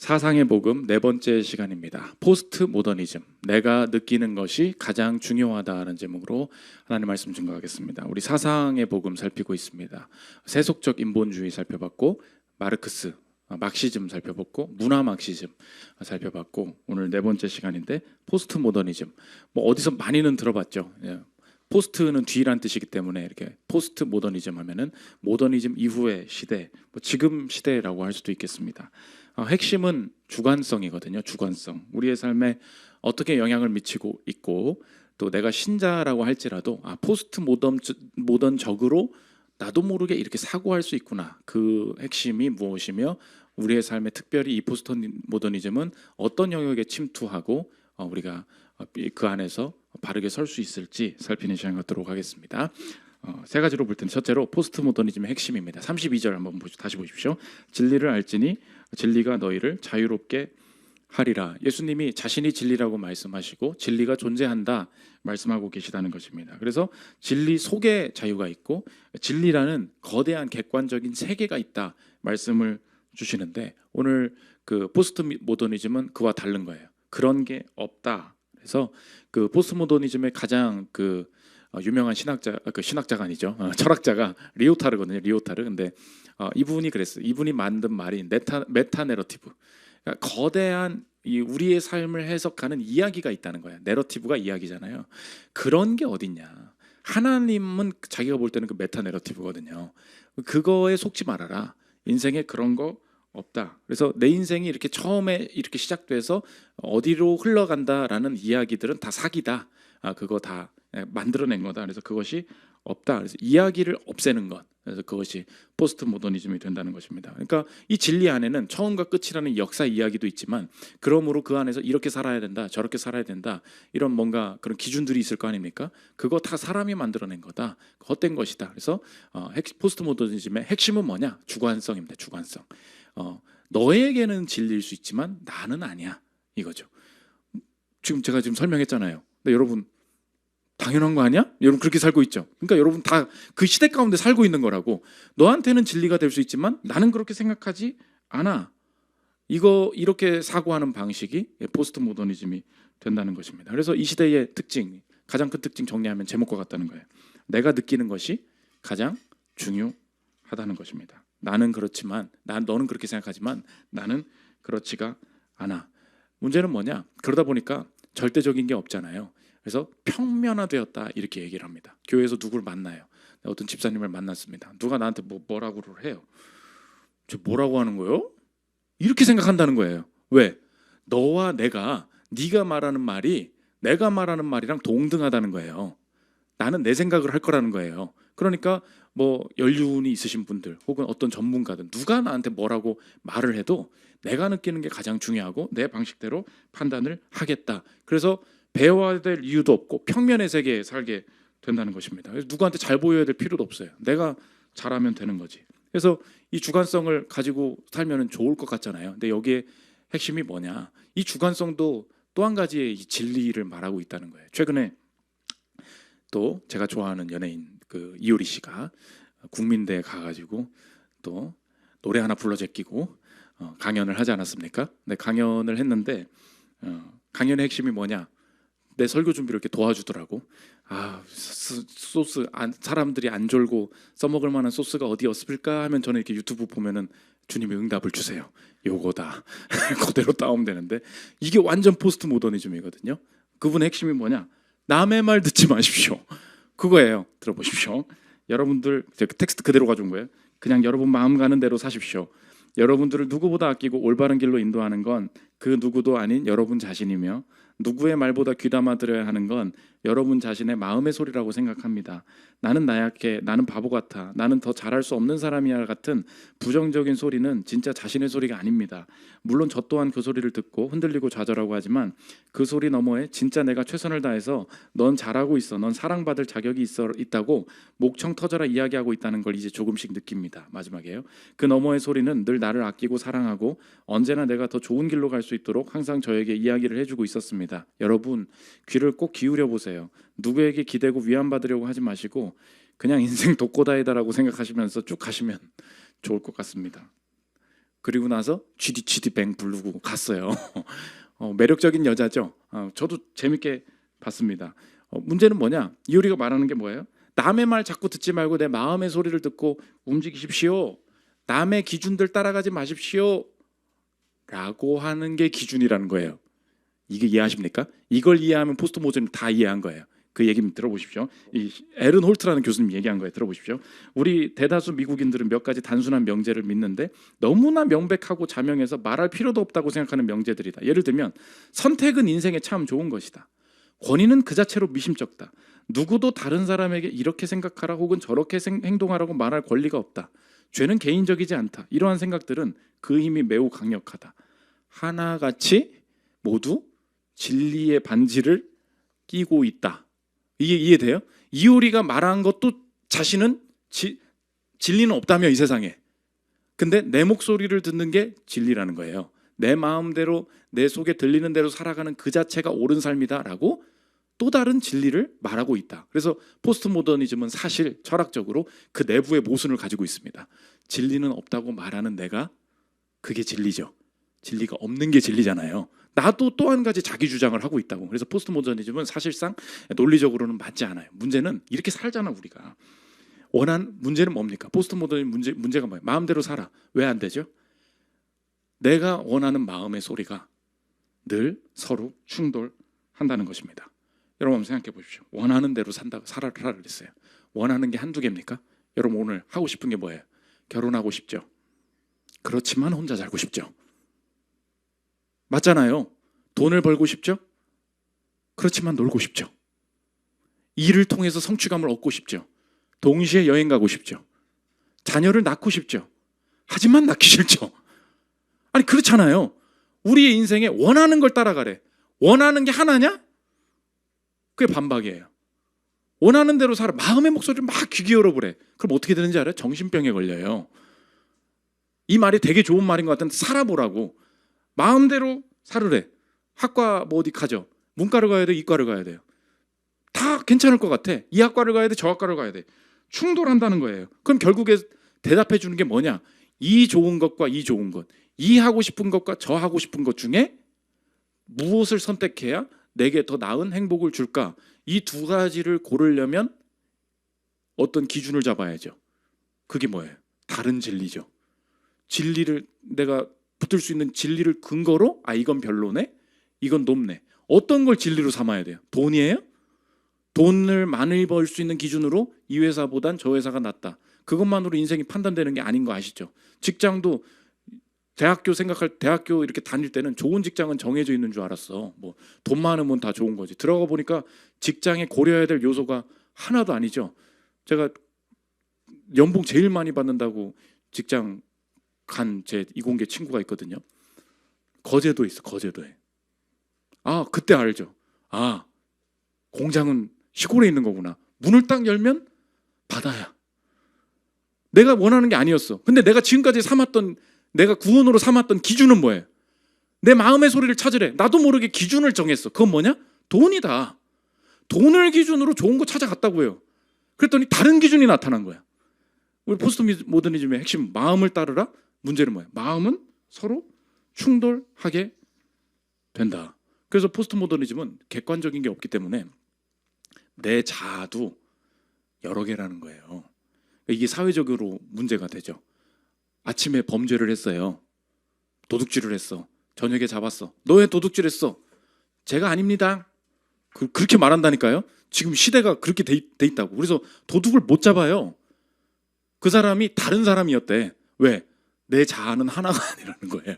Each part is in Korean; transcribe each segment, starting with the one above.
사상의 복음 네 번째 시간입니다. 포스트 모더니즘, 내가 느끼는 것이 가장 중요하다는 제목으로 하나님 말씀 증거하겠습니다. 우리 사상의 복음 살피고 있습니다. 세속적 인본주의 살펴봤고, 마르크스, 막시즘 살펴봤고, 문화 막시즘 살펴봤고, 오늘 네 번째 시간인데 포스트 모더니즘. 뭐 어디서 많이는 들어봤죠. 포스트는 뒤란 뜻이기 때문에 이렇게 포스트 모더니즘 하면은 모더니즘 이후의 시대, 뭐 지금 시대라고 할 수도 있겠습니다. 핵심은 주관성이거든요. 주관성. 우리의 삶에 어떻게 영향을 미치고 있고, 또 내가 신자라고 할지라도 포스트 모던적으로 나도 모르게 이렇게 사고할 수 있구나. 그 핵심이 무엇이며 우리의 삶에 특별히 이 포스트 모더니즘은 어떤 영역에 침투하고 우리가 그 안에서 바르게 설 수 있을지 살피는 시간 갖도록 하겠습니다. 세 가지로 볼 텐데, 첫째로 포스트 모더니즘의 핵심입니다. 32절 한번 다시 보십시오. 진리를 알지니 진리가 너희를 자유롭게 하리라. 예수님이 자신이 진리라고 말씀하시고 진리가 존재한다 말씀하고 계시다는 것입니다. 그래서 진리 속에 자유가 있고 진리라는 거대한 객관적인 세계가 있다 말씀을 주시는데, 오늘 그 포스트 모더니즘은 그와 다른 거예요. 그런 게 없다. 그래서 그 포스트 모더니즘의 가장 유명한 신학자가 아니죠. 철학자가 리오타르거든요. 리오타르. 근데 이분이 그랬어요. 이분이 만든 말이 메타 내러티브. 그러니까 거대한 우리의 삶을 해석하는 이야기가 있다는 거야. 내러티브가 이야기잖아요. 그런 게 어딨냐. 하나님은 자기가 볼 때는 그 메타 내러티브거든요. 그거에 속지 말아라. 인생에 그런 거 없다. 그래서 내 인생이 이렇게 처음에 이렇게 시작돼서 어디로 흘러간다라는 이야기들은 다 사기다. 그거 다 만들어낸 거다. 그래서 그것이 없다. 그래서 이야기를 없애는 것. 그래서 그것이 포스트 모더니즘이 된다는 것입니다. 그러니까 이 진리 안에는 처음과 끝이라는 역사 이야기도 있지만, 그러므로 그 안에서 이렇게 살아야 된다, 저렇게 살아야 된다, 이런 뭔가 그런 기준들이 있을 거 아닙니까? 그거 다 사람이 만들어낸 거다. 헛된 것이다. 그래서 포스트 모더니즘의 핵심은 뭐냐? 주관성입니다. 주관성. 너에게는 진리일 수 있지만 나는 아니야. 이거죠. 제가 지금 설명했잖아요. 근데 여러분, 당연한 거 아니야? 여러분 그렇게 살고 있죠. 그러니까 여러분 다 그 시대 가운데 살고 있는 거라고. 너한테는 진리가 될 수 있지만 나는 그렇게 생각하지 않아. 이렇게 사고하는 방식이 포스트 모더니즘이 된다는 것입니다. 그래서 이 시대의 특징, 가장 큰 특징 정리하면 제목과 같다는 거예요. 내가 느끼는 것이 가장 중요하다는 것입니다. 나는 그렇지만, 너는 그렇게 생각하지만 나는 그렇지가 않아. 문제는 뭐냐? 그러다 보니까 절대적인 게 없잖아요. 그래서 평면화되었다 이렇게 얘기를 합니다. 교회에서 누구를 만나요. 어떤 집사님을 만났습니다. 누가 나한테 뭐라고를 해요. 저 뭐라고 하는 거예요? 이렇게 생각한다는 거예요. 왜? 너와 네가 말하는 말이 내가 말하는 말이랑 동등하다는 거예요. 나는 내 생각을 할 거라는 거예요. 그러니까 뭐 연륜이 있으신 분들 혹은 어떤 전문가들 누가 나한테 뭐라고 말을 해도 내가 느끼는 게 가장 중요하고 내 방식대로 판단을 하겠다. 그래서 배워야 될 이유도 없고 평면의 세계에 살게 된다는 것입니다. 그래서 누구한테 잘 보여야 될 필요도 없어요. 내가 잘하면 되는 거지. 그래서 이 주관성을 가지고 살면 좋을 것 같잖아요. 근데 여기에 핵심이 뭐냐? 이 주관성도 또 한 가지의 이 진리를 말하고 있다는 거예요. 최근에 또 제가 좋아하는 연예인 그 이효리 씨가 국민대에 가가지고 또 노래 하나 불러 제끼고 강연을 하지 않았습니까? 네, 강연을 했는데 강연의 핵심이 뭐냐? 내 설교 준비를 이렇게 도와주더라고. 소스 사람들이 안 졸고 써먹을 만한 소스가 어디 없을까 하면 저는 이렇게 유튜브 보면은 주님이 응답을 주세요. 요거다. 그대로 따오면 되는데, 이게 완전 포스트 모더니즘이거든요. 그분의 핵심이 뭐냐? 남의 말 듣지 마십시오. 그거예요. 들어보십시오. 여러분들, 제가 텍스트 그대로 가져온 거예요. 그냥 여러분 마음 가는 대로 사십시오. 여러분들을 누구보다 아끼고 올바른 길로 인도하는 건 그 누구도 아닌 여러분 자신이며, 누구의 말보다 귀담아 들어야 하는 건 여러분 자신의 마음의 소리라고 생각합니다. 나는 나약해, 나는 바보 같아, 나는 더 잘할 수 없는 사람이야 같은 부정적인 소리는 진짜 자신의 소리가 아닙니다. 물론 저 또한 그 소리를 듣고 흔들리고 좌절하고 하지만 그 소리 너머에 진짜 내가 최선을 다해서 넌 잘하고 있어, 넌 사랑받을 자격이 있다고 목청 터져라 이야기하고 있다는 걸 이제 조금씩 느낍니다. 마지막에요. 그 너머의 소리는 늘 나를 아끼고 사랑하고 언제나 내가 더 좋은 길로 갈 수 있도록 항상 저에게 이야기를 해주고 있었습니다. 여러분, 귀를 꼭 기울여 보세요. 누구에게 기대고 위안받으려고 하지 마시고 그냥 인생 독고다이다라고 생각하시면서 쭉 가시면 좋을 것 같습니다. 그리고 나서 GD뱅 부르고 갔어요. 매력적인 여자죠. 저도 재밌게 봤습니다. 문제는 뭐냐? 이효리가 말하는 게 뭐예요? 남의 말 자꾸 듣지 말고 내 마음의 소리를 듣고 움직이십시오. 남의 기준들 따라가지 마십시오. 라고 하는 게 기준이라는 거예요. 이게 이해하십니까? 이걸 이해하면 포스트 모던을 다 이해한 거예요. 그 얘기 들어보십시오. 이 에른 홀트라는 교수님 얘기한 거예요. 들어보십시오. 우리 대다수 미국인들은 몇 가지 단순한 명제를 믿는데 너무나 명백하고 자명해서 말할 필요도 없다고 생각하는 명제들이다. 예를 들면 선택은 인생에 참 좋은 것이다. 권위는 그 자체로 미심쩍다. 누구도 다른 사람에게 이렇게 생각하라 혹은 저렇게 행동하라고 말할 권리가 없다. 죄는 개인적이지 않다. 이러한 생각들은 그 힘이 매우 강력하다. 하나같이 모두 진리의 반지를 끼고 있다. 이게 이해돼요? 이효리가 말한 것도 자신은 진리는 없다며 이 세상에. 근데 내 목소리를 듣는 게 진리라는 거예요. 내 마음대로 내 속에 들리는 대로 살아가는 그 자체가 옳은 삶이다라고 또 다른 진리를 말하고 있다. 그래서 포스트 모더니즘은 사실 철학적으로 그 내부의 모순을 가지고 있습니다. 진리는 없다고 말하는 내가 그게 진리죠. 진리가 없는 게 진리잖아요. 나도 또 한 가지 자기 주장을 하고 있다고. 그래서 포스트 모더니즘은 사실상 논리적으로는 맞지 않아요. 문제는 이렇게 살잖아 우리가. 원하는 문제는 뭡니까? 포스트 모더니즘 문제가 뭐예요? 마음대로 살아. 왜 안 되죠? 내가 원하는 마음의 소리가 늘 서로 충돌한다는 것입니다. 여러분 한번 생각해 보십시오. 원하는 대로 살아라 그랬어요. 원하는 게 한두 개입니까? 여러분 오늘 하고 싶은 게 뭐예요? 결혼하고 싶죠. 그렇지만 혼자 살고 싶죠. 맞잖아요. 돈을 벌고 싶죠. 그렇지만 놀고 싶죠. 일을 통해서 성취감을 얻고 싶죠. 동시에 여행 가고 싶죠. 자녀를 낳고 싶죠. 하지만 낳기 싫죠. 아니 그렇잖아요. 우리의 인생에 원하는 걸 따라가래. 원하는 게 하나냐? 그게 반박이에요. 원하는 대로 살아. 마음의 목소리를 막 귀 기울여보래. 그럼 어떻게 되는지 알아요? 정신병에 걸려요. 이 말이 되게 좋은 말인 것 같은데 살아보라고. 마음대로 살으래. 학과 뭐 어디 가죠? 문과를 가야 돼? 이과를 가야 돼요? 다 괜찮을 것 같아. 이 학과를 가야 돼? 저 학과를 가야 돼? 충돌한다는 거예요. 그럼 결국에 대답해 주는 게 뭐냐? 이 좋은 것과 이 좋은 것, 이 하고 싶은 것과 저 하고 싶은 것 중에 무엇을 선택해야 내게 더 나은 행복을 줄까? 이 두 가지를 고르려면 어떤 기준을 잡아야죠. 그게 뭐예요? 다른 진리죠. 진리를 내가 붙들 수 있는 진리를 근거로 이건 별로네? 이건 높네. 어떤 걸 진리로 삼아야 돼요? 돈이에요? 돈을 많이 벌 수 있는 기준으로 이 회사보단 저 회사가 낫다. 그것만으로 인생이 판단되는 게 아닌 거 아시죠? 직장도 대학교 이렇게 다닐 때는 좋은 직장은 정해져 있는 줄 알았어. 뭐 돈 많으면 다 좋은 거지. 들어가 보니까 직장에 고려해야 될 요소가 하나도 아니죠. 제가 연봉 제일 많이 받는다고 직장 간 제 이공계 친구가 있거든요. 거제도에 있어. 거제도에. 그때 알죠. 공장은 시골에 있는 거구나. 문을 딱 열면 바다야. 내가 원하는 게 아니었어. 근데 내가 지금까지 내가 구원으로 삼았던 기준은 뭐예요? 내 마음의 소리를 찾으래. 나도 모르게 기준을 정했어. 그건 뭐냐? 돈이다. 돈을 기준으로 좋은 거 찾아갔다고요. 그랬더니 다른 기준이 나타난 거야. 우리 포스트 모더니즘의 핵심 마음을 따르라. 문제는 뭐예요? 마음은 서로 충돌하게 된다. 그래서 포스트 모더니즘은 객관적인 게 없기 때문에 내 자아도 여러 개라는 거예요. 이게 사회적으로 문제가 되죠. 아침에 범죄를 했어요. 도둑질을 했어. 저녁에 잡았어. 너 왜 도둑질했어? 제가 아닙니다. 그렇게 말한다니까요. 지금 시대가 그렇게 돼 있다고. 그래서 도둑을 못 잡아요. 그 사람이 다른 사람이었대. 왜? 내 자아는 하나가 아니라는 거예요.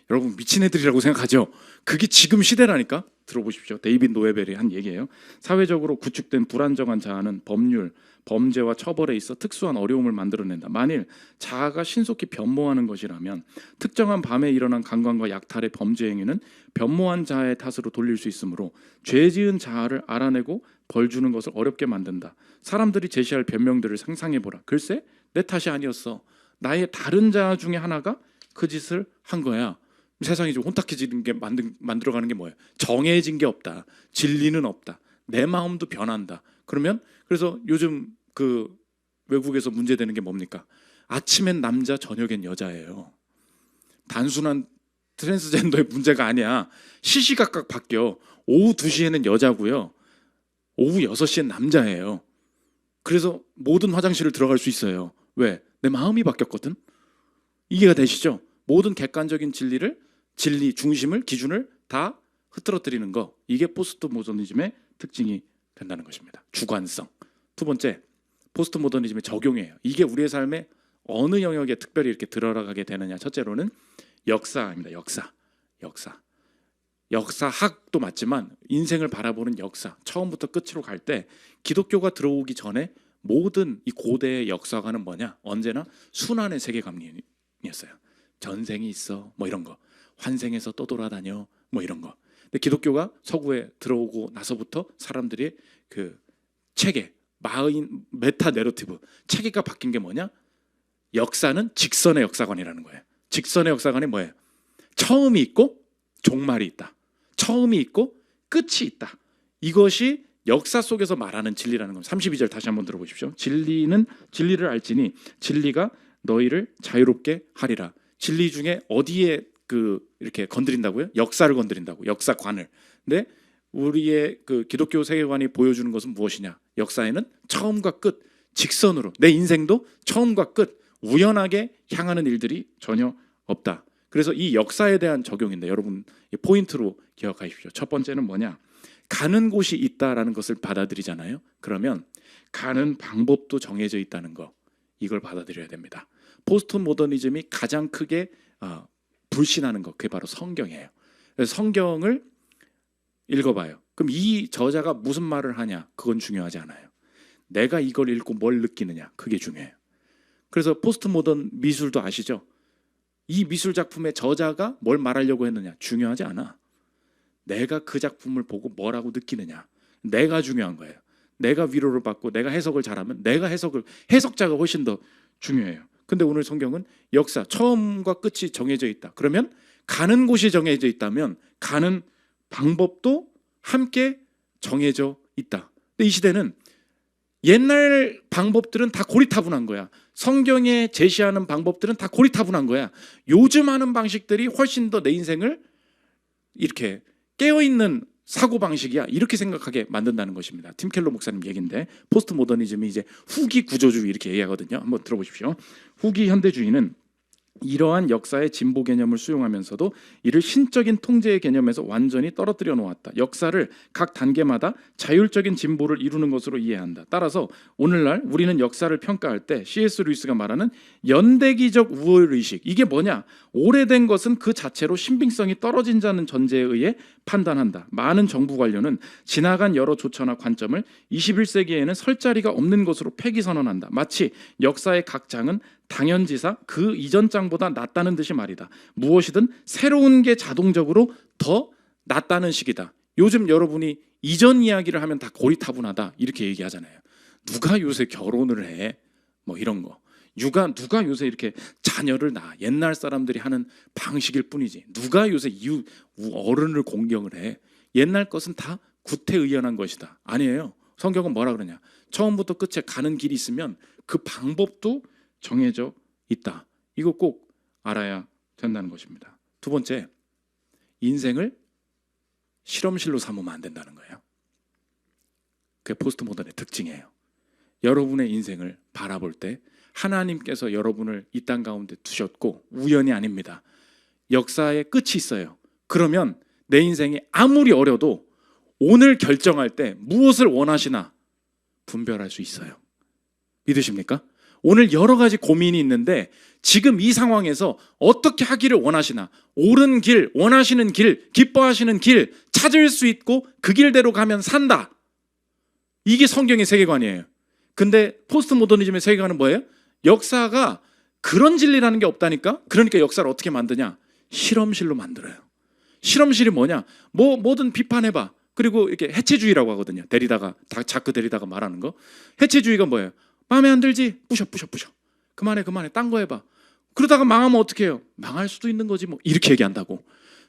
여러분 미친 애들이라고 생각하죠? 그게 지금 시대라니까. 들어보십시오. 데이빗 노에벨이 한 얘기예요. 사회적으로 구축된 불안정한 자아는 법률, 범죄와 처벌에 있어 특수한 어려움을 만들어낸다. 만일 자아가 신속히 변모하는 것이라면 특정한 밤에 일어난 강간과 약탈의 범죄 행위는 변모한 자아의 탓으로 돌릴 수 있으므로 죄 지은 자아를 알아내고 벌 주는 것을 어렵게 만든다. 사람들이 제시할 변명들을 상상해보라. 글쎄 내 탓이 아니었어. 나의 다른 자아 중에 하나가 그 짓을 한 거야. 세상이 좀 혼탁해지는 게 만들어가는 게 뭐예요? 정해진 게 없다. 진리는 없다. 내 마음도 변한다. 그래서 요즘 외국에서 문제되는 게 뭡니까? 아침엔 남자, 저녁엔 여자예요. 단순한 트랜스젠더의 문제가 아니야. 시시각각 바뀌어. 오후 2시에는 여자고요. 오후 6시엔 남자예요. 그래서 모든 화장실을 들어갈 수 있어요. 왜? 내 마음이 바뀌었거든. 이해가 되시죠? 모든 객관적인 진리 중심을 기준을 다 흐트러뜨리는 거. 이게 포스트 모더니즘의 특징이 된다는 것입니다. 주관성. 두 번째, 포스트 모더니즘의 적용이에요. 이게 우리의 삶에 어느 영역에 특별히 이렇게 들어가게 되느냐. 첫째로는 역사입니다. 역사학도 맞지만 인생을 바라보는 역사. 처음부터 끝으로 갈 때 기독교가 들어오기 전에 모든 이 고대의 역사관은 뭐냐? 언제나 순환의 세계관이었어요. 전생이 있어, 뭐 이런 거. 환생해서 떠돌아다녀, 뭐 이런 거. 근데 기독교가 서구에 들어오고 나서부터 사람들이 그 체계, 메타 내러티브, 체계가 바뀐 게 뭐냐? 역사는 직선의 역사관이라는 거예요. 직선의 역사관이 뭐예요? 처음이 있고 종말이 있다. 처음이 있고 끝이 있다. 이것이 역사 속에서 말하는 진리라는 겁니다. 32절 다시 한번 들어보십시오. 진리를 알지니 진리가 너희를 자유롭게 하리라. 진리 중에 어디에 이렇게 건드린다고요? 역사를 건드린다고. 역사관을. 근데 우리의 그 기독교 세계관이 보여주는 것은 무엇이냐? 역사에는 처음과 끝, 직선으로 내 인생도 처음과 끝, 우연하게 향하는 일들이 전혀 없다. 그래서 이 역사에 대한 적용인데 여러분 포인트로 기억하십시오. 첫 번째는 뭐냐? 가는 곳이 있다라는 것을 받아들이잖아요. 그러면 가는 방법도 정해져 있다는 거, 이걸 받아들여야 됩니다. 포스트 모더니즘이 가장 크게 불신하는 것, 그게 바로 성경이에요. 그래서 성경을 읽어봐요. 그럼 이 저자가 무슨 말을 하냐? 그건 중요하지 않아요. 내가 이걸 읽고 뭘 느끼느냐? 그게 중요해요. 그래서 포스트 모던 미술도 아시죠? 이 미술 작품의 저자가 뭘 말하려고 했느냐? 중요하지 않아. 내가 그 작품을 보고 뭐라고 느끼느냐? 내가 중요한 거예요. 내가 위로를 받고 내가 해석을 잘하면 해석자가 훨씬 더 중요해요. 근데 오늘 성경은 역사, 처음과 끝이 정해져 있다. 그러면 가는 곳이 정해져 있다면 가는 방법도 함께 정해져 있다. 근데 이 시대는 옛날 방법들은 다 고리타분한 거야. 성경에 제시하는 방법들은 다 고리타분한 거야. 요즘 하는 방식들이 훨씬 더 내 인생을 이렇게 깨어있는 사고방식이야. 이렇게 생각하게 만든다는 것입니다. 팀 켈러 목사님 얘기인데 포스트 모더니즘이 이제 후기 구조주의 이렇게 얘기하거든요. 한번 들어보십시오. 후기 현대주의는 이러한 역사의 진보 개념을 수용하면서도 이를 신적인 통제의 개념에서 완전히 떨어뜨려 놓았다. 역사를 각 단계마다 자율적인 진보를 이루는 것으로 이해한다. 따라서 오늘날 우리는 역사를 평가할 때 C.S. 루이스가 말하는 연대기적 우월의식, 이게 뭐냐? 오래된 것은 그 자체로 신빙성이 떨어진다는 전제에 의해 판단한다. 많은 정부 관료는 지나간 여러 조처나 관점을 21세기에는 설 자리가 없는 것으로 폐기선언한다. 마치 역사의 각 장은 당연지사 그 이전 장보다 낫다는 듯이 말이다. 무엇이든 새로운 게 자동적으로 더 낫다는 식이다. 요즘 여러분이 이전 이야기를 하면 다 고리타분하다 이렇게 얘기하잖아요. 누가 요새 결혼을 해? 뭐 이런 거. 누가 요새 이렇게 자녀를 낳아? 옛날 사람들이 하는 방식일 뿐이지. 누가 요새 어른을 공경을 해? 옛날 것은 다 구태의연한 것이다. 아니에요. 성경은 뭐라 그러냐? 처음부터 끝에 가는 길이 있으면 그 방법도 정해져 있다. 이거 꼭 알아야 된다는 것입니다. 두 번째, 인생을 실험실로 삼으면 안 된다는 거예요. 그게 포스트 모던의 특징이에요. 여러분의 인생을 바라볼 때 하나님께서 여러분을 이 땅 가운데 두셨고 우연이 아닙니다. 역사의 끝이 있어요. 그러면 내 인생이 아무리 어려도 오늘 결정할 때 무엇을 원하시나 분별할 수 있어요. 믿으십니까? 오늘 여러 가지 고민이 있는데 지금 이 상황에서 어떻게 하기를 원하시나, 옳은 길, 원하시는 길, 기뻐하시는 길 찾을 수 있고 그 길대로 가면 산다. 이게 성경의 세계관이에요. 근데 포스트 모더니즘의 세계관은 뭐예요? 역사가 그런 진리라는 게 없다니까? 그러니까 역사를 어떻게 만드냐? 실험실로 만들어요. 실험실이 뭐냐? 뭐든 비판해봐. 그리고 이렇게 해체주의라고 하거든요. 자크 데리다가 말하는 거. 해체주의가 뭐예요? 마음에 안 들지? 부셔. 그만해. 딴 거 해봐. 그러다가 망하면 어떻게 해요? 망할 수도 있는 거지 뭐. 이렇게 얘기한다고.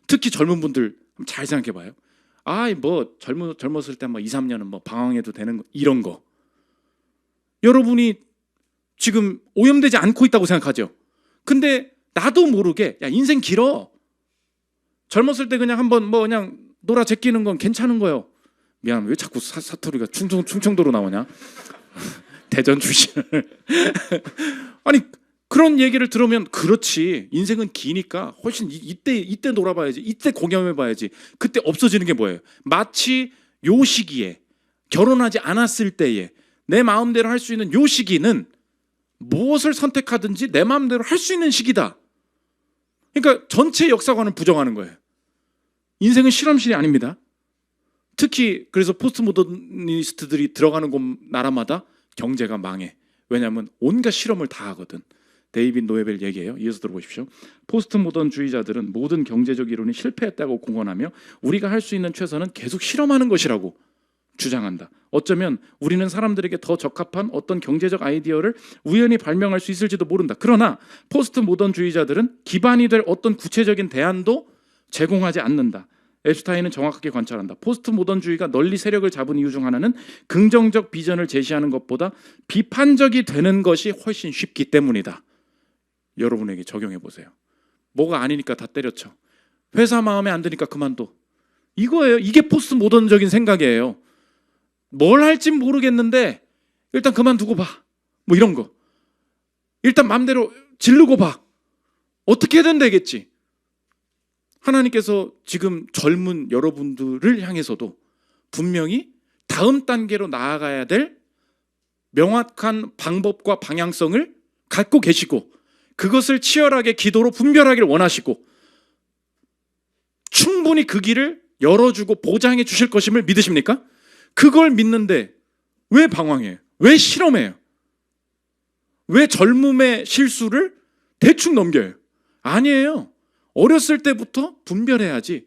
특히 젊은 분들 잘 생각해봐요. 젊었을 때 2, 3년은 방황해도 되는 거. 이런 거. 여러분이 지금 오염되지 않고 있다고 생각하죠. 근데 나도 모르게 야 인생 길어. 젊었을 때 그냥 한번 뭐 그냥 놀아 제끼는 건 괜찮은 거예요. 미안, 왜 자꾸 사투리가 충청도로 나오냐? 대전 출신을. 아니 그런 얘기를 들으면 그렇지, 인생은 기니까 훨씬 이때 놀아봐야지, 이때 공감해봐야지. 그때 없어지는 게 뭐예요? 마치 요 시기에 결혼하지 않았을 때에 내 마음대로 할 수 있는 요 시기는 무엇을 선택하든지 내 마음대로 할 수 있는 시기다. 그러니까 전체 역사관을 부정하는 거예요. 인생은 실험실이 아닙니다. 특히 그래서 포스트 모더니스트들이 들어가는 곳 나라마다 경제가 망해. 왜냐하면 온갖 실험을 다 하거든. 데이빗 노에벨 얘기예요. 이어서 들어보십시오. 포스트 모던주의자들은 모든 경제적 이론이 실패했다고 공언하며 우리가 할 수 있는 최선은 계속 실험하는 것이라고 주장한다. 어쩌면 우리는 사람들에게 더 적합한 어떤 경제적 아이디어를 우연히 발명할 수 있을지도 모른다. 그러나 포스트 모던주의자들은 기반이 될 어떤 구체적인 대안도 제공하지 않는다. 앱스타인은 정확하게 관찰한다. 포스트 모던주의가 널리 세력을 잡은 이유 중 하나는 긍정적 비전을 제시하는 것보다 비판적이 되는 것이 훨씬 쉽기 때문이다. 여러분에게 적용해 보세요. 뭐가 아니니까 다 때려쳐. 회사 마음에 안 드니까 그만둬. 이거예요. 이게 포스트 모던적인 생각이에요. 뭘 할진 모르겠는데 일단 그만두고 봐. 뭐 이런 거. 일단 마음대로 지르고 봐. 어떻게든 되겠지. 하나님께서 지금 젊은 여러분들을 향해서도 분명히 다음 단계로 나아가야 될 명확한 방법과 방향성을 갖고 계시고 그것을 치열하게 기도로 분별하기를 원하시고 충분히 그 길을 열어주고 보장해 주실 것임을 믿으십니까? 그걸 믿는데 왜 방황해요? 왜 실험해요? 왜 젊음의 실수를 대충 넘겨요? 아니에요. 어렸을 때부터 분별해야지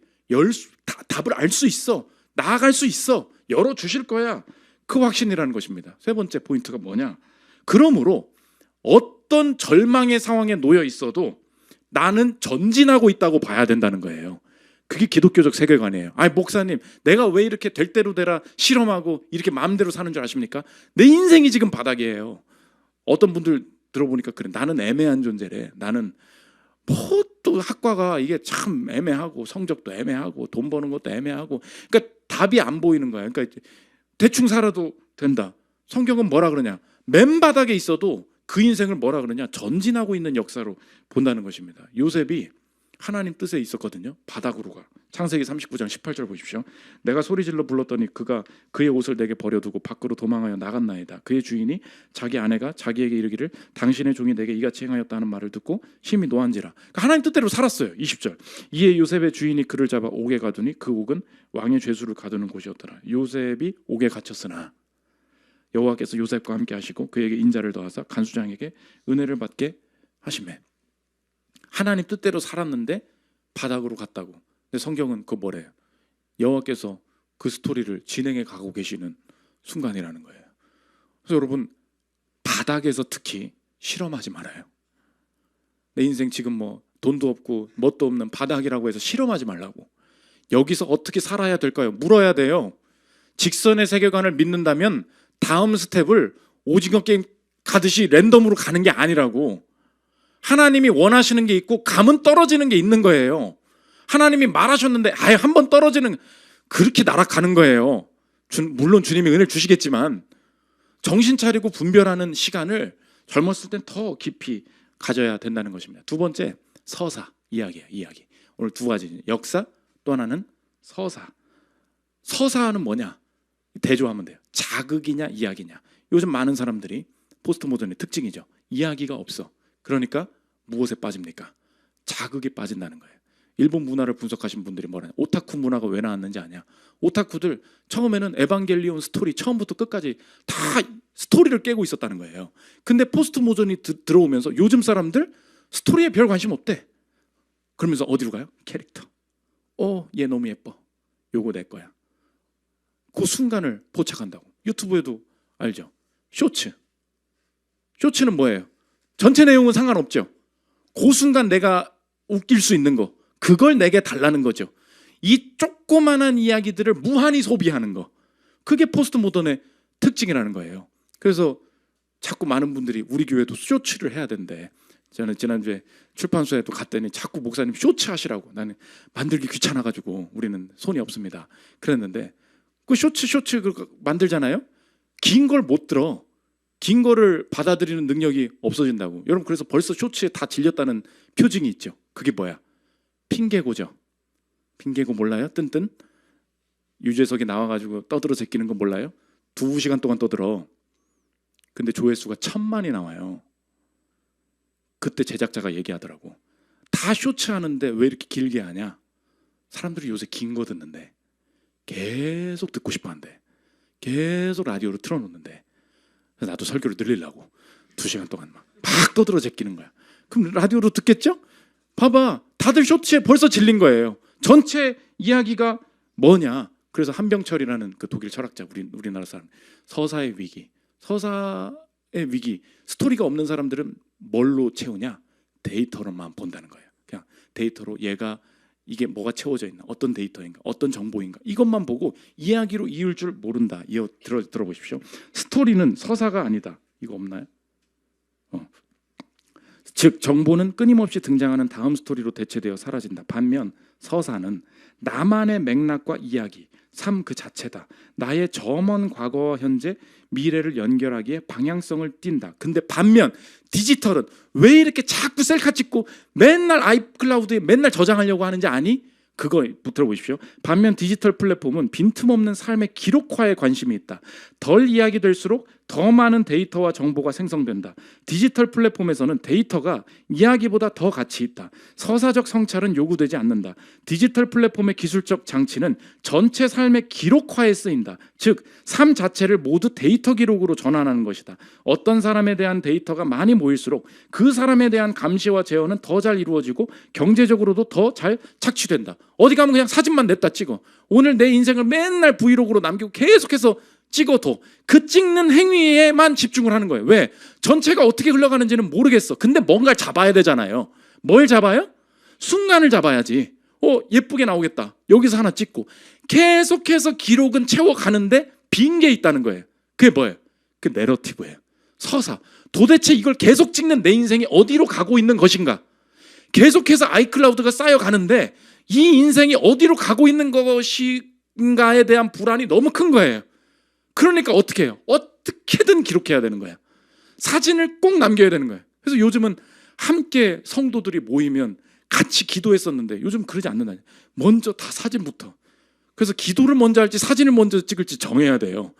답을 알 수 있어. 나아갈 수 있어. 열어주실 거야. 그 확신이라는 것입니다. 세 번째 포인트가 뭐냐? 그러므로 어떤 절망의 상황에 놓여 있어도 나는 전진하고 있다고 봐야 된다는 거예요. 그게 기독교적 세계관이에요. 아니 목사님, 내가 왜 이렇게 될 대로 되라 실험하고 이렇게 마음대로 사는 줄 아십니까? 내 인생이 지금 바닥이에요. 어떤 분들 들어보니까 그래, 나는 애매한 존재래. 나는 뭐 또 학과가 이게 참 애매하고 성적도 애매하고 돈 버는 것도 애매하고, 그러니까 답이 안 보이는 거야. 그러니까 대충 살아도 된다. 성경은 뭐라 그러냐? 맨바닥에 있어도 그 인생을 뭐라 그러냐? 전진하고 있는 역사로 본다는 것입니다. 요셉이 하나님 뜻에 있었거든요. 바닥으로 가. 창세기 39장 18절 보십시오. 내가 소리질러 불렀더니 그가 그의 옷을 내게 버려두고 밖으로 도망하여 나갔나이다. 그의 주인이 자기 아내가 자기에게 이르기를 당신의 종이 내게 이같이 행하였다는 말을 듣고 심히 노한지라. 그러니까 하나님 뜻대로 살았어요. 20절. 이에 요셉의 주인이 그를 잡아 옥에 가두니 그 옥은 왕의 죄수를 가두는 곳이었더라. 요셉이 옥에 갇혔으나 여호와께서 요셉과 함께 하시고 그에게 인자를 더하사 간수장에게 은혜를 받게 하시매. 하나님 뜻대로 살았는데 바닥으로 갔다고. 근데 성경은 그거 뭐래요? 여호와께서 그 스토리를 진행해 가고 계시는 순간이라는 거예요. 그래서 여러분, 바닥에서 특히 실험하지 말아요. 내 인생 지금 뭐 돈도 없고 뭣도 없는 바닥이라고 해서 실험하지 말라고. 여기서 어떻게 살아야 될까요? 물어야 돼요. 직선의 세계관을 믿는다면 다음 스텝을 오징어 게임 가듯이 랜덤으로 가는 게 아니라고. 하나님이 원하시는 게 있고 감은 떨어지는 게 있는 거예요. 하나님이 말하셨는데 아예 한번 떨어지는, 그렇게 날아가는 거예요. 물론 주님이 은혜를 주시겠지만 정신 차리고 분별하는 시간을 젊었을 땐 더 깊이 가져야 된다는 것입니다. 두 번째, 서사, 이야기야, 이야기. 오늘 두 가지, 역사, 또 하나는 서사. 서사는 뭐냐? 대조하면 돼요. 자극이냐 이야기냐. 요즘 많은 사람들이 포스트 모던의 특징이죠. 이야기가 없어. 그러니까 무엇에 빠집니까? 자극에 빠진다는 거예요. 일본 문화를 분석하신 분들이 뭐라냐? 오타쿠 문화가 왜 나왔는지 아냐? 오타쿠들 처음에는 에반겔리온 스토리 처음부터 끝까지 다 스토리를 깨고 있었다는 거예요. 근데 포스트 모던이 들어오면서 요즘 사람들 스토리에 별 관심 없대. 그러면서 어디로 가요? 캐릭터. 얘 너무 예뻐. 요거 내 거야. 그 순간을 포착한다고. 유튜브에도 알죠? 쇼츠. 쇼츠는 뭐예요? 전체 내용은 상관없죠. 그 순간 내가 웃길 수 있는 거, 그걸 내게 달라는 거죠. 이 조그만한 이야기들을 무한히 소비하는 거, 그게 포스트 모던의 특징이라는 거예요. 그래서 자꾸 많은 분들이 우리 교회도 쇼츠를 해야 된대. 저는 지난주에 출판소에 또 갔더니 자꾸 목사님 쇼츠 하시라고. 나는 만들기 귀찮아가지고 우리는 손이 없습니다. 그랬는데 그 쇼츠 만들잖아요. 긴 걸 못 들어. 긴 거를 받아들이는 능력이 없어진다고. 여러분 그래서 벌써 쇼츠에 다 질렸다는 표징이 있죠. 그게 뭐야? 핑계고죠. 핑계고 몰라요? 뜬뜬 유재석이 나와가지고 떠들어 제끼는 거 몰라요? 2시간 동안 떠들어. 근데 조회수가 1000만이 나와요. 그때 제작자가 얘기하더라고. 다 쇼츠 하는데 왜 이렇게 길게 하냐? 사람들이 요새 긴 거 듣는데 계속 듣고 싶어 한대. 계속 라디오로 틀어놓는데. 그래서 나도 설교를 늘리려고 2시간 동안 막 떠들어 제끼는 거야. 그럼 라디오로 듣겠죠? 봐봐, 다들 쇼츠에 벌써 질린 거예요. 전체 이야기가 뭐냐? 그래서 한병철이라는 그 독일 철학자, 우리나라 사람, 서사의 위기, 스토리가 없는 사람들은 뭘로 채우냐? 데이터로만 본다는 거예요. 그냥 데이터로 얘가 이게 뭐가 채워져 있나, 어떤 데이터인가, 어떤 정보인가, 이것만 보고 이야기로 이을 줄 모른다. 들어보십시오. 스토리는 서사가 아니다. 이거 없나요? 즉 정보는 끊임없이 등장하는 다음 스토리로 대체되어 사라진다. 반면 서사는 나만의 맥락과 이야기, 삶 그 자체다. 나의 저먼 과거와 현재, 미래를 연결하기에 방향성을 띈다. 근데 반면 디지털은 왜 이렇게 자꾸 셀카 찍고 맨날 아이클라우드에 맨날 저장하려고 하는지 아니? 그거 들어보십시오. 반면 디지털 플랫폼은 빈틈없는 삶의 기록화에 관심이 있다. 덜 이야기될수록 더 많은 데이터와 정보가 생성된다. 디지털 플랫폼에서는 데이터가 이야기보다 더 가치 있다. 서사적 성찰은 요구되지 않는다. 디지털 플랫폼의 기술적 장치는 전체 삶의 기록화에 쓰인다. 즉, 삶 자체를 모두 데이터 기록으로 전환하는 것이다. 어떤 사람에 대한 데이터가 많이 모일수록 그 사람에 대한 감시와 제어는 더 잘 이루어지고 경제적으로도 더 잘 착취된다. 어디 가면 그냥 사진만 냈다 찍어. 오늘 내 인생을 맨날 브이로그로 남기고 계속해서 찍어도 그 찍는 행위에만 집중을 하는 거예요. 왜? 전체가 어떻게 흘러가는지는 모르겠어. 근데 뭔가를 잡아야 되잖아요. 뭘 잡아요? 순간을 잡아야지. 예쁘게 나오겠다. 여기서 하나 찍고. 계속해서 기록은 채워가는데 빈 게 있다는 거예요. 그게 뭐예요? 그 내러티브예요. 서사. 도대체 이걸 계속 찍는 내 인생이 어디로 가고 있는 것인가? 계속해서 아이클라우드가 쌓여가는데 이 인생이 어디로 가고 있는 것인가에 대한 불안이 너무 큰 거예요. 그러니까 어떻게 해요? 어떻게든 기록해야 되는 거야. 사진을 꼭 남겨야 되는 거야. 그래서 요즘은 함께 성도들이 모이면 같이 기도했었는데 요즘 그러지 않는다. 먼저 다 사진부터. 그래서 기도를 먼저 할지 사진을 먼저 찍을지 정해야 돼요.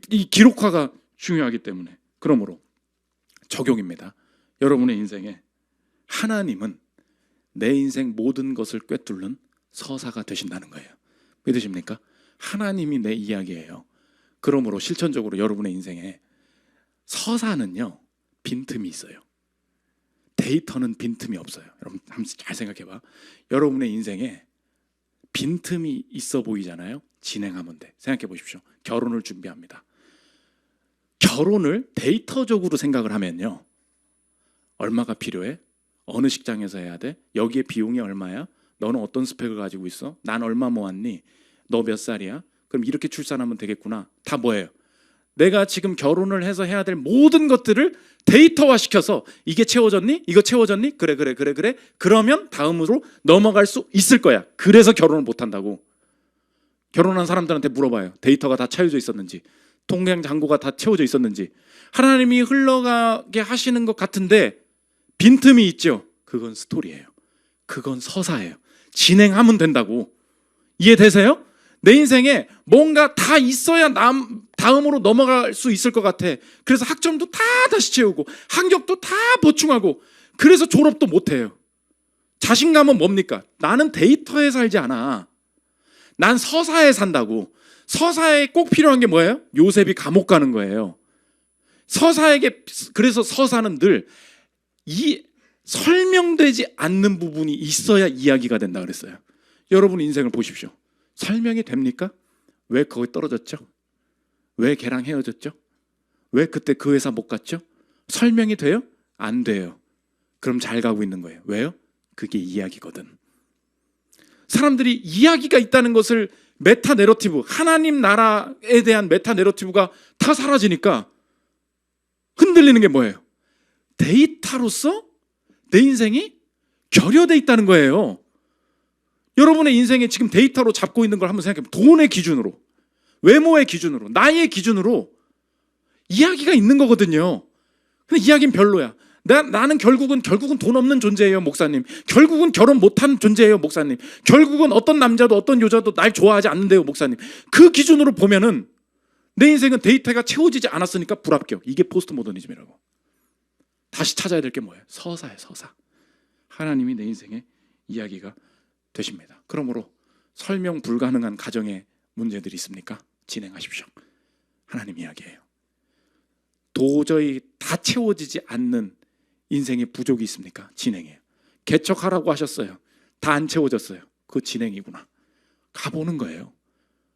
이 기록화가 중요하기 때문에. 그러므로 적용입니다. 여러분의 인생에 하나님은 내 인생 모든 것을 꿰뚫는 서사가 되신다는 거예요. 믿으십니까? 하나님이 내 이야기예요. 그러므로 실천적으로 여러분의 인생에 서사는요, 빈틈이 있어요. 데이터는 빈틈이 없어요. 여러분 한번 잘 생각해봐. 여러분의 인생에 빈틈이 있어 보이잖아요. 진행하면 돼. 생각해 보십시오. 결혼을 준비합니다. 결혼을 데이터적으로 생각을 하면요, 얼마가 필요해? 어느 식장에서 해야 돼? 여기에 비용이 얼마야? 너는 어떤 스펙을 가지고 있어? 난 얼마 모았니? 너 몇 살이야? 그럼 이렇게 출산하면 되겠구나. 다 뭐예요? 내가 지금 결혼을 해서 해야 될 모든 것들을 데이터화 시켜서 이게 채워졌니? 이거 채워졌니? 그래. 그러면 다음으로 넘어갈 수 있을 거야. 그래서 결혼을 못 한다고. 결혼한 사람들한테 물어봐요. 데이터가 다 채워져 있었는지, 통장 잔고가 다 채워져 있었는지. 하나님이 흘러가게 하시는 것 같은데 빈틈이 있죠. 그건 스토리예요. 그건 서사예요. 진행하면 된다고. 이해되세요? 내 인생에 뭔가 다 있어야 다음으로 넘어갈 수 있을 것 같아. 그래서 학점도 다 다시 채우고 학력도 다 보충하고 그래서 졸업도 못해요. 자신감은 뭡니까? 나는 데이터에 살지 않아. 난 서사에 산다고. 서사에 꼭 필요한 게 뭐예요? 요셉이 감옥 가는 거예요. 그래서 서사는 늘 이 설명되지 않는 부분이 있어야 이야기가 된다 그랬어요. 여러분 인생을 보십시오. 설명이 됩니까? 왜 거기 떨어졌죠? 왜 걔랑 헤어졌죠? 왜 그때 그 회사 못 갔죠? 설명이 돼요? 안 돼요. 그럼 잘 가고 있는 거예요. 왜요? 그게 이야기거든. 사람들이 이야기가 있다는 것을 메타 내러티브, 하나님 나라에 대한 메타 내러티브가 다 사라지니까 흔들리는 게 뭐예요? 데이터로서 내 인생이 결여돼 있다는 거예요. 여러분의 인생에 지금 데이터로 잡고 있는 걸 한번 생각해 보면 돈의 기준으로, 외모의 기준으로, 나이의 기준으로 이야기가 있는 거거든요. 근데 이야기는 별로야. 나는 결국은 돈 없는 존재예요, 목사님. 결국은 결혼 못한 존재예요, 목사님. 결국은 어떤 남자도 어떤 여자도 날 좋아하지 않는데요, 목사님. 그 기준으로 보면은 내 인생은 데이터가 채워지지 않았으니까 불합격. 이게 포스트 모더니즘이라고. 다시 찾아야 될 게 뭐예요? 서사예요, 서사. 하나님이 내 인생의 이야기가 되십니다. 그러므로 설명 불가능한 가정의 문제들이 있습니까? 진행하십시오. 하나님 이야기예요. 도저히 다 채워지지 않는 인생의 부족이 있습니까? 진행해요. 개척하라고 하셨어요. 다 안 채워졌어요. 그 진행이구나. 가보는 거예요.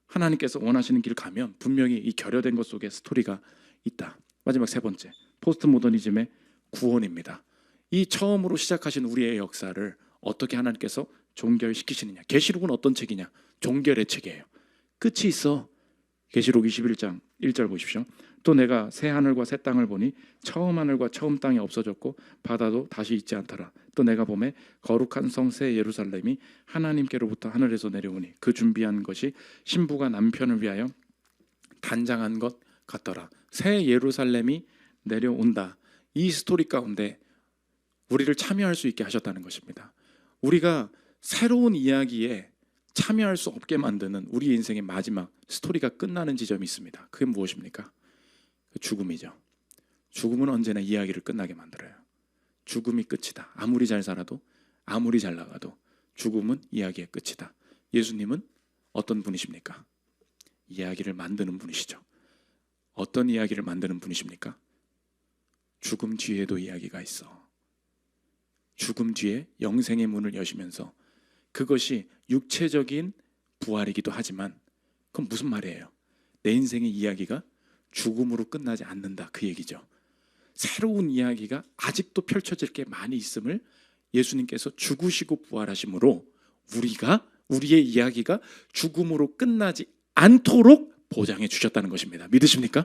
하나님께서 원하시는 길 가면 분명히 이 결여된 것 속에 스토리가 있다. 마지막 세 번째, 포스트 모더니즘의 구원입니다. 이 처음으로 시작하신 우리의 역사를 어떻게 하나님께서 종결시키시느냐. 계시록은 어떤 책이냐? 종결의 책이에요. 끝이 있어. 계시록 21장 1절 보십시오. 또 내가 새 하늘과 새 땅을 보니 처음 하늘과 처음 땅이 없어졌고 바다도 다시 있지 않더라. 또 내가 보매 거룩한 성 새 예루살렘이 하나님께로부터 하늘에서 내려오니 그 준비한 것이 신부가 남편을 위하여 단장한 것 같더라. 새 예루살렘이 내려온다. 이 스토리 가운데 우리를 참여할 수 있게 하셨다는 것입니다. 우리가 새로운 이야기에 참여할 수 없게 만드는 우리 인생의 마지막 스토리가 끝나는 지점이 있습니다. 그게 무엇입니까? 죽음이죠. 죽음은 언제나 이야기를 끝나게 만들어요. 죽음이 끝이다. 아무리 잘 살아도, 아무리 잘 나가도 죽음은 이야기의 끝이다. 예수님은 어떤 분이십니까? 이야기를 만드는 분이시죠. 어떤 이야기를 만드는 분이십니까? 죽음 뒤에도 이야기가 있어. 죽음 뒤에 영생의 문을 여시면서 그것이 육체적인 부활이기도 하지만 그건 무슨 말이에요? 내 인생의 이야기가 죽음으로 끝나지 않는다, 그 얘기죠. 새로운 이야기가 아직도 펼쳐질 게 많이 있음을 예수님께서 죽으시고 부활하심으로 우리의 이야기가 죽음으로 끝나지 않도록 보장해 주셨다는 것입니다. 믿으십니까?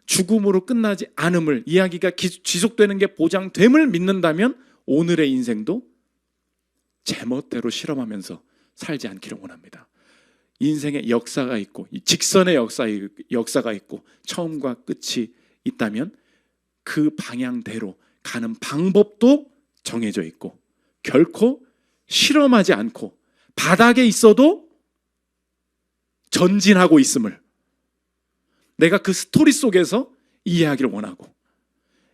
죽음으로 끝나지 않음을, 이야기가 지속되는 게 보장됨을 믿는다면 오늘의 인생도 제멋대로 실험하면서 살지 않기를 원합니다. 인생의 역사가 있고 직선의 역사가 있고 처음과 끝이 있다면 그 방향대로 가는 방법도 정해져 있고 결코 실험하지 않고 바닥에 있어도 전진하고 있음을, 내가 그 스토리 속에서 이해하기를 원하고,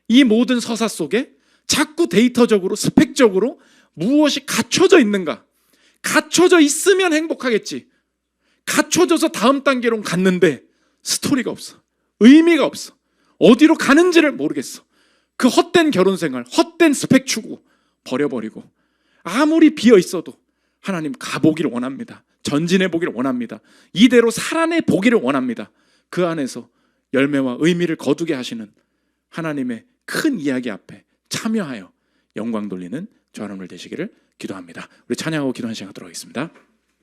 이 모든 서사 속에 자꾸 데이터적으로 스펙적으로 무엇이 갖춰져 있는가? 갖춰져 있으면 행복하겠지. 갖춰져서 다음 단계로 갔는데 스토리가 없어. 의미가 없어. 어디로 가는지를 모르겠어. 그 헛된 결혼 생활, 헛된 스펙 추구 버려버리고 아무리 비어 있어도 하나님 가보기를 원합니다. 전진해 보기를 원합니다. 이대로 살아내 보기를 원합니다. 그 안에서 열매와 의미를 거두게 하시는 하나님의 큰 이야기 앞에 참여하여 영광 돌리는 저와 여러분들 되시기를 기도합니다. 우리 찬양하고 기도하는 시간 갖도록 하겠습니다.